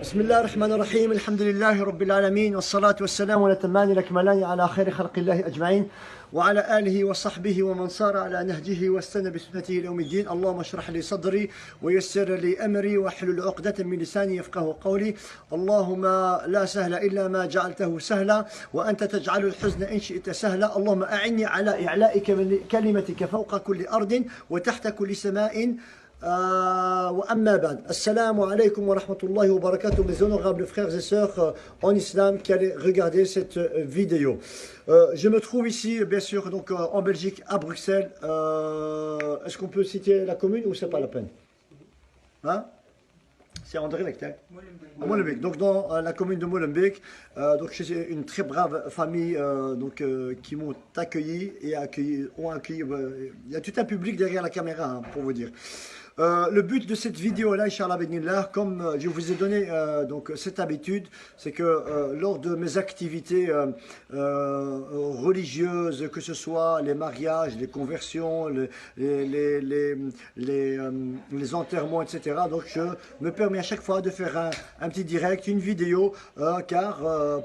بسم الله الرحمن الرحيم الحمد لله رب العالمين والصلاة والسلام والأتمان الأكملان على خير خلق الله أجمعين وعلى آله وصحبه ومن صار على نهجه واستنى بسنته إلى يوم الدين. اللهم اشرح لي صدري ويسر لي أمري واحلل عقدة من لساني يفقه قولي. اللهم لا سهل إلا ما جعلته سهلا وأنت تجعل الحزن إن شئت سهلا. اللهم أعني على إعلاء كلمتك فوق كل أرض وتحت كل سماء. وأما بعد, Assalamu alaikum wa rahmatullahi wa barakatuh, mes honorables frères et sœurs en islam qui allez regarder cette vidéo. Je me trouve ici, bien sûr, donc en Belgique, à Bruxelles. Est-ce qu'on peut citer la commune ou c'est pas la peine? Hein? C'est Anderlecht, hein? Molenbeek. Donc dans la commune de Molenbeek, donc j'ai une très brave famille qui m'ont accueilli et ont accueilli. Il y a tout un public derrière la caméra, hein, pour vous dire. Le but de cette vidéo là, Inch'Allah Benillah, comme je vous ai donné donc cette habitude, c'est que lors de mes activités religieuses, que ce soit les mariages, les conversions, les enterrements, etc. Donc je me permets à chaque fois de faire un petit direct, une vidéo, car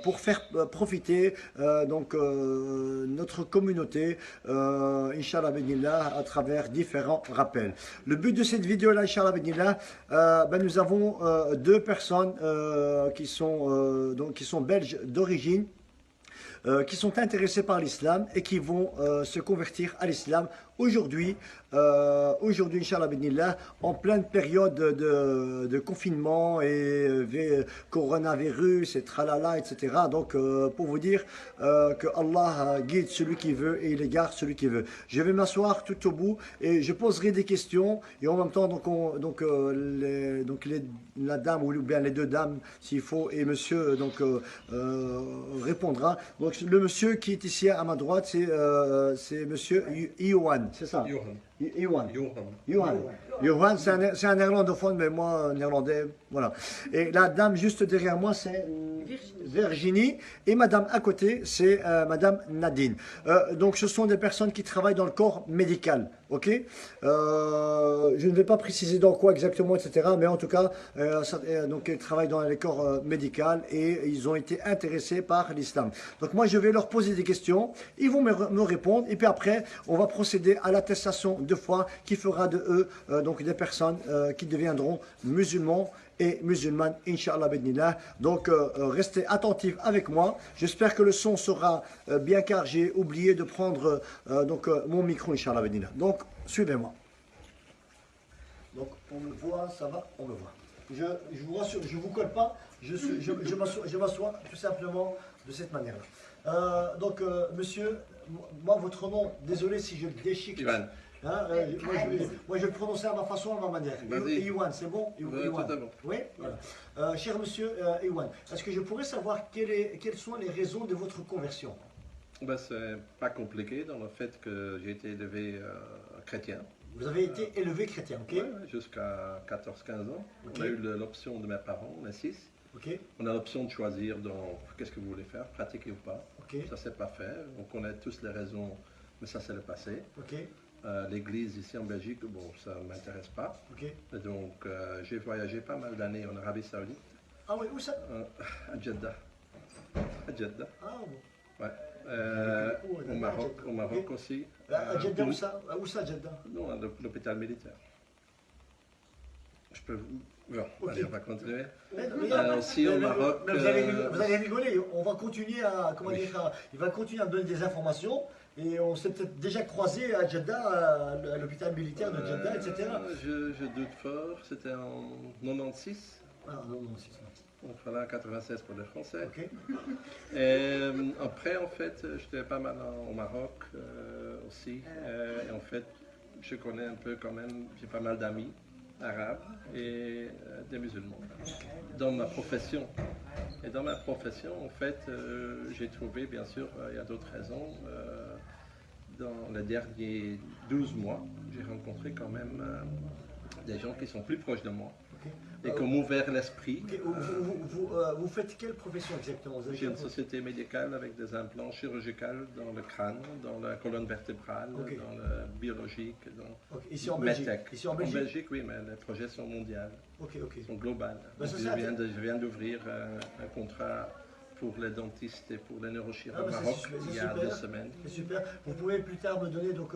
pour faire profiter notre communauté, Inch'Allah Benillah, à travers différents rappels. Le but de cette vidéo là, Inch'Allah Benillah, nous avons deux personnes qui sont belges d'origine, qui sont intéressés par l'islam et qui vont se convertir à l'islam aujourd'hui, Inch'Allah Benillah, en pleine période de confinement et coronavirus et tralala, etc. Donc, pour vous dire que Allah guide celui qui veut et il égare celui qui veut. Je vais m'asseoir tout au bout et je poserai des questions et en même temps, la dame ou bien les deux dames, s'il faut, et monsieur répondra. Donc, le monsieur qui est ici à ma droite, c'est monsieur Ioan. C'est ça? Johan, c'est un néerlandophone, mais moi, néerlandais, voilà. Et la dame juste derrière moi, c'est Virginie. Et madame à côté, c'est madame Nadine. Donc, ce sont des personnes qui travaillent dans le corps médical, ok? Je ne vais pas préciser dans quoi exactement, etc. Mais en tout cas, donc, ils travaillent dans les corps médical et ils ont été intéressés par l'islam. Donc, moi, je vais leur poser des questions. Ils vont me répondre. Et puis après, on va procéder à l'attestation de foi qui fera de eux donc des personnes qui deviendront musulmans et musulmanes, Inch'Allah Benillah. Donc restez attentifs avec moi. J'espère que le son sera bien, car j'ai oublié de prendre mon micro, Inch'Allah Benillah. Donc suivez-moi. Donc on me voit, ça va, on me voit. Je vous rassure, je ne vous colle pas, je m'assois tout simplement de cette manière-là. Monsieur, moi votre nom, désolé si je déchique. Ivan. Hein, moi je vais le prononcer à ma façon, à ma manière. Iwan, c'est bon? Iwan. Totalement. Oui, voilà. Cher monsieur Iwan, est-ce que je pourrais savoir quelles sont les raisons de votre conversion? C'est pas compliqué dans le fait que j'ai été élevé chrétien. Vous avez été élevé chrétien, ok? Ouais, jusqu'à 14-15 ans. Okay. On a eu l'option de mes parents, on est 6. Okay. On a l'option de choisir qu'est-ce que vous voulez faire, pratiquer ou pas. Okay. Ça s'est pas fait. On connaît tous les raisons, mais ça c'est le passé. Okay. L'église ici en Belgique, bon, ça ne m'intéresse pas. Okay. Donc j'ai voyagé pas mal d'années en Arabie Saoudite. Ah oui, où ça? À Jeddah. À Jeddah. Ah bon. Ouais. Au Maroc aussi. À Jeddah, où ça? Où ça, Jeddah? Non, à l'hôpital militaire. Je peux vous... Bon, okay. Allez, on va continuer. Aussi au Maroc... vous allez rigoler, on va continuer à... Comment dire, il va continuer à me donner des informations. Et on s'est peut-être déjà croisé à Jeddah, à l'hôpital militaire de Jeddah, etc. Je doute fort, c'était en 96. Ah, 96. Donc voilà, 96 pour les Français. Okay. Et après, en fait, j'étais pas mal au Maroc aussi. Et en fait, je connais un peu quand même, j'ai pas mal d'amis arabes et des musulmans dans ma profession. Et dans ma profession, en fait, j'ai trouvé, bien sûr, il y a d'autres raisons. Dans les derniers 12 mois, j'ai rencontré quand même des gens qui sont plus proches de moi. Okay. et qui m'ont ouvert l'esprit. Ok, vous faites quelle profession exactement? Vous avez J'ai une quelle- société médicale avec des implants chirurgicaux dans le crâne, dans la colonne vertébrale, Ok. dans le biologique, dans Ok, ici en Belgique. MedTech. Ici en Belgique. Oui, mais les projets sont mondiaux, Ok, ok. sont globaux. Ben, ça, Je c'est viens d'ouvrir un contrat pour les dentistes et pour les neurochirurgiens Ah, au bah, Maroc c'est il y a super. 2 semaines. C'est super. Vous pouvez plus tard me donner donc,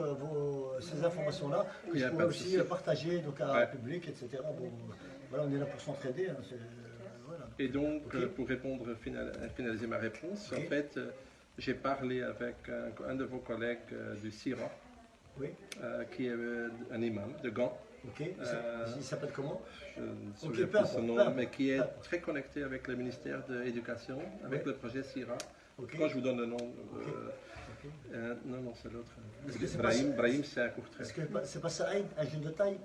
ces informations-là, que Il y je a pourrais pas de aussi souci. partager donc, à Ouais. public, etc. Bon, voilà, on est là pour s'entraider. Hein, voilà. Et donc, Ok. pour répondre, finaliser ma réponse, Ok. en fait, j'ai parlé avec un de vos collègues du CIRA, Oui, qui est un imam de Gand. ok. Il s'appelle comment? Je ne me Ok, souviens peu plus son importe, nom, peu importe, mais qui peu est importe. très connecté avec le ministère de l'Éducation, avec Ouais. le projet CIRA. Ok. Quand je vous donne le nom, Ok. non, c'est l'autre. Est-ce que c'est Brahim, c'est un court trait. Est-ce que c'est pas Saïd, un jeune de taille?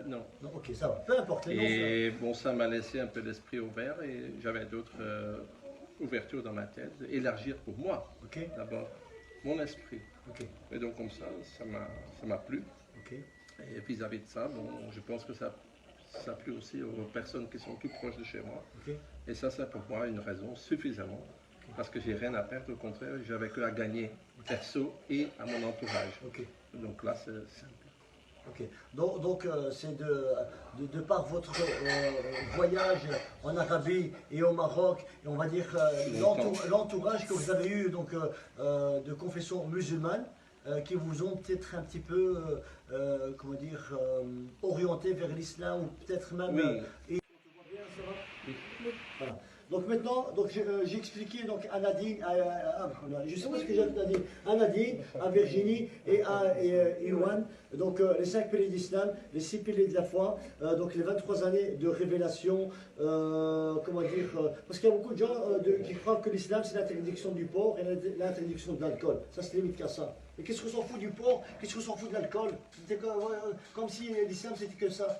Non. Non, ok, ça va. Peu importe. Les noms, Et bon, ça m'a laissé un peu l'esprit ouvert et j'avais d'autres ouvertures dans ma tête, élargir pour moi, ok, d'abord, mon esprit. ok, Et donc comme ça m'a plu. ok. Et vis-à-vis de ça, bon, je pense que ça a plu aussi aux personnes qui sont tout proches de chez moi. Ok. Et ça, c'est pour moi une raison suffisamment. Parce que j'ai rien à perdre, au contraire, j'avais que à gagner, perso et à mon entourage. Ok. Donc là, c'est simple. Ok. Donc c'est de par votre voyage en Arabie et au Maroc, et on va dire l'entourage que vous avez eu donc, de confession musulmane, qui vous ont peut-être un petit peu, comment dire, orienté vers l'islam, ou peut-être même... Oui. Voilà. Donc maintenant, j'ai expliqué donc à Nadine, je sais pas ce que j'ai dit Nadine, à Nadine, à Virginie et à Iwan, donc les 5 piliers d'islam, les 6 piliers de la foi, donc les 23 années de révélation, comment dire, parce qu'il y a beaucoup de gens qui croient que l'islam c'est l'interdiction du porc et l'interdiction de l'alcool. Ça se limite qu'à ça. Et qu'est-ce qu'on s'en fout du porc? Qu'est-ce qu'on s'en fout de l'alcool? C'était comme si l'islam c'était que ça.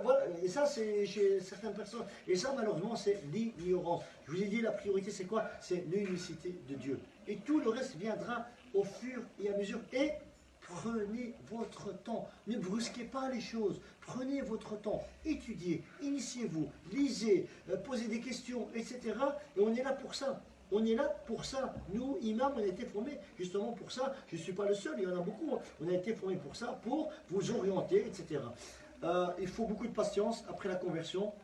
Voilà, et ça c'est chez certaines personnes. Et ça malheureusement c'est l'ignorance. Je vous ai dit la priorité c'est quoi? C'est l'unicité de Dieu. Et tout le reste viendra au fur et à mesure. Et prenez votre temps. Ne brusquez pas les choses. Prenez votre temps. Étudiez, initiez-vous, lisez, posez des questions, etc. Et on est là pour ça. On est là pour ça. Nous, imams, on a été formés justement pour ça. Je ne suis pas le seul, il y en a beaucoup. On a été formés pour ça, pour vous orienter, etc. Il faut beaucoup de patience après la conversion,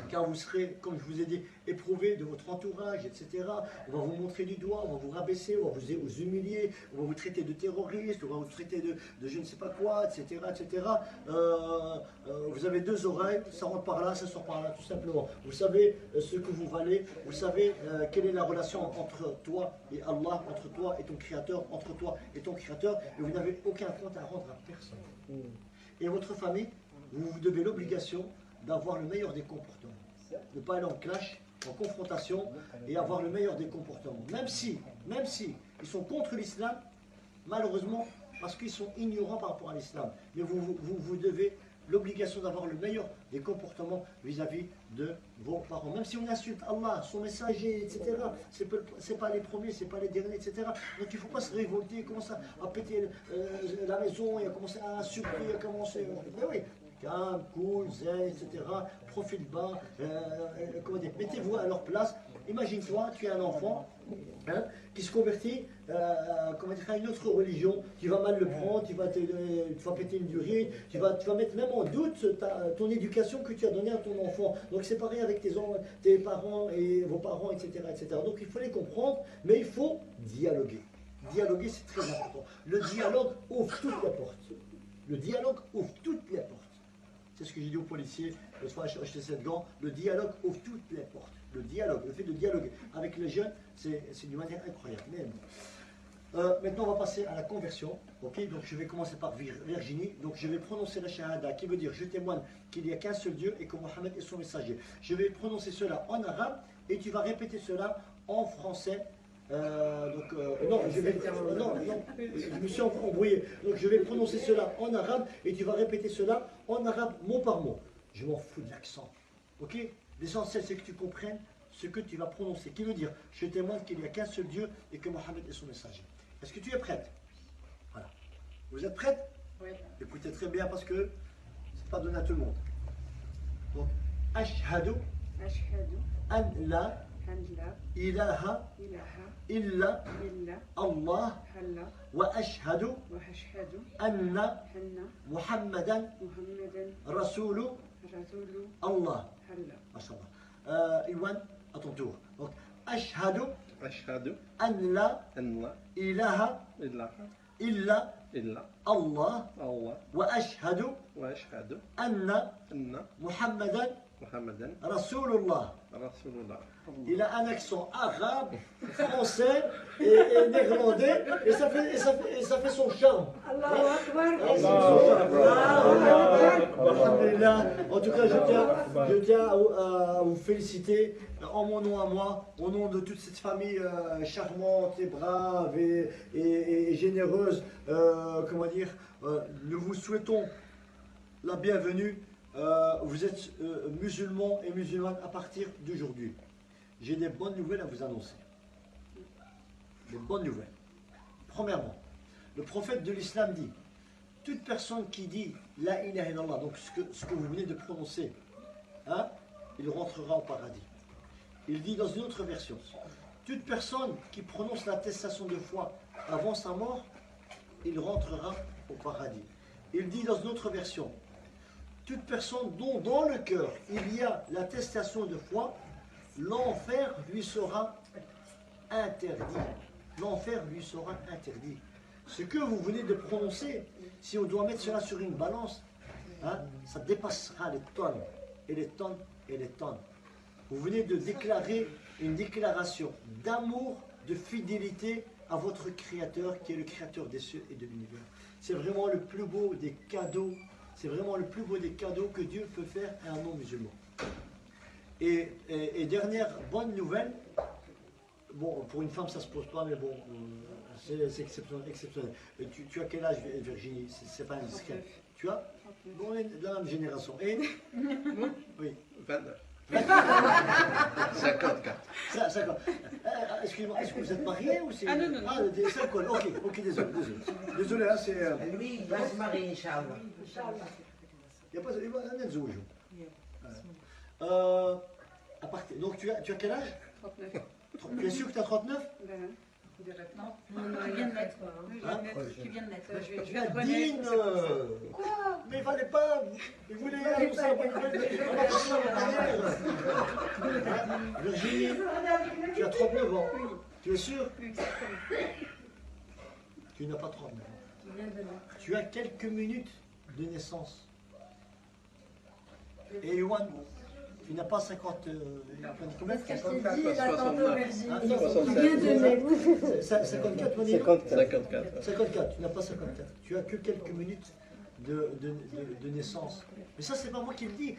car vous serez, comme je vous ai dit, éprouvé de votre entourage, etc. On va vous montrer du doigt, on va vous rabaisser, on va vous humilier, on va vous traiter de terroriste, on va vous traiter de je ne sais pas quoi, etc. etc. Vous avez 2 oreilles, ça rentre par là, ça sort par là, tout simplement. Vous savez ce que vous valez, vous savez quelle est la relation entre toi et Allah, entre toi et ton Créateur, entre toi et ton Créateur, et vous n'avez aucun compte à rendre à personne. Et votre famille, vous devez l'obligation d'avoir le meilleur des comportements. Ne pas aller en clash, en confrontation, et avoir le meilleur des comportements. Même si ils sont contre l'islam, malheureusement, parce qu'ils sont ignorants par rapport à l'islam. Mais vous devez l'obligation d'avoir le meilleur des comportements vis-à-vis de vos parents. Même si on insulte Allah, son messager, etc., c'est pas les premiers, c'est pas les derniers, etc. Donc il ne faut pas se révolter, commencer à péter la maison, et à commencer à insulter, à commencer... Mais oui, calme, cool, zen, etc. Profil bas, comment dire, mettez-vous à leur place. Imagine-toi, tu es un enfant qui se convertit comment dire, à une autre religion, tu vas mal le prendre, tu vas péter une durée, tu vas mettre même en doute ton éducation que tu as donnée à ton enfant. Donc c'est pareil avec tes parents et vos parents, etc., etc. Donc il faut les comprendre, mais il faut dialoguer. Dialoguer, c'est très important. Le dialogue ouvre toutes les portes. Le dialogue ouvre toutes les portes. C'est ce que j'ai dit aux policiers, l'autre fois j'ai acheté cette gant, le dialogue ouvre toutes les portes. Le dialogue, le fait de dialoguer avec les jeunes, c'est d'une manière incroyable. Mais maintenant, on va passer à la conversion. Ok, donc je vais commencer par Virginie. Donc je vais prononcer la shahada, qui veut dire je témoigne qu'il n'y a qu'un seul Dieu et que Mohammed est son messager. Je vais prononcer cela en arabe et tu vas répéter cela en français. Non, je me suis embrouillé. Donc je vais prononcer cela en arabe et tu vas répéter cela en arabe mot par mot. Je m'en fous de l'accent. Ok? L'essentiel c'est que tu comprennes ce que tu vas prononcer. Qui veut dire je témoigne qu'il n'y a qu'un seul Dieu et que Mohammed est son messager. Est-ce que tu es prête? Voilà. Vous êtes prête? Oui. Écoutez très bien parce que c'est pas donné à tout le monde. Donc, أشهد أشهد أن لا أن لا إله إله إلا إلا الله الله وأشهد وأشهد أن أن محمدا محمدا رسول رسول الله. الله. MashaAllah. Iwan, à ton tour. Donc, أشهد أشهد أن لا أن لا إله إله إلا إلا الله الله وأشهد وأشهد أن أن محمدا محمدا رسول الله. رسول الله. Il a un accent arabe, français et néerlandais et ça fait son charme. Allahu Akbar. Alhamdulillah. En tout cas, je tiens à vous féliciter en mon nom à moi, au nom de toute cette famille charmante et brave et généreuse. Comment dire, nous vous souhaitons la bienvenue. Vous êtes musulmans et musulmanes à partir d'aujourd'hui. J'ai des bonnes nouvelles à vous annoncer. Des bonnes nouvelles. Premièrement, le prophète de l'islam dit, toute personne qui dit la ilaha illallah, donc ce que vous venez de prononcer, hein, il rentrera au paradis. Il dit dans une autre version, toute personne qui prononce l'attestation de foi avant sa mort, il rentrera au paradis. Il dit dans une autre version, toute personne dont dans le cœur il y a l'attestation de foi, l'enfer lui sera interdit. L'enfer lui sera interdit. Ce que vous venez de prononcer, si on doit mettre cela sur une balance, hein, ça dépassera les tonnes, et les tonnes, et les tonnes. Vous venez de déclarer une déclaration d'amour, de fidélité à votre Créateur, qui est le Créateur des cieux et de l'univers. C'est vraiment le plus beau des cadeaux. C'est vraiment le plus beau des cadeaux que Dieu peut faire à un non-musulman. Et dernière bonne nouvelle, bon, pour une femme ça se pose pas, mais bon, c'est exceptionnel. Tu as quel âge, Virginie? C'est pas indiscret. 39. Tu as? Bon, on est de la même génération. Et oui. 29. 54. Ça, excusez-moi, est-ce que vous êtes marié ou c'est... Ah, non, non, non. Ah, c'est alcool. Ok, désolé. Désolé, hein, c'est... Lui, il va se marier, Inch'Allah. Il n'y a pas... Il va jouer. À partir... Donc, tu as quel âge? 39. Tu es sûr que tu as 39? Ben, direct. Non, tu viens de naître. Hein? Tu viens de naître. Je viens de Nadine, renaître. quoi? Mais il fallait pas... Il voulait annoncer la bonne nouvelle, mais il fallait pas faire ça. Hein? Virginie, tu as 39 ans. Tu es sûr? Tu n'as pas 39 ans. Tu viens de naître. Tu as quelques minutes de naissance. Et Yohan, tu n'as pas 50... combien? Qu'est-ce que je t'ai dit là tantôt, Virginie? Hein? Tu viens de naître. 54, mon niveau? 54. 54, tu n'as pas 54. Tu as que quelques minutes de naissance. Mais ça, c'est pas moi qui le dis.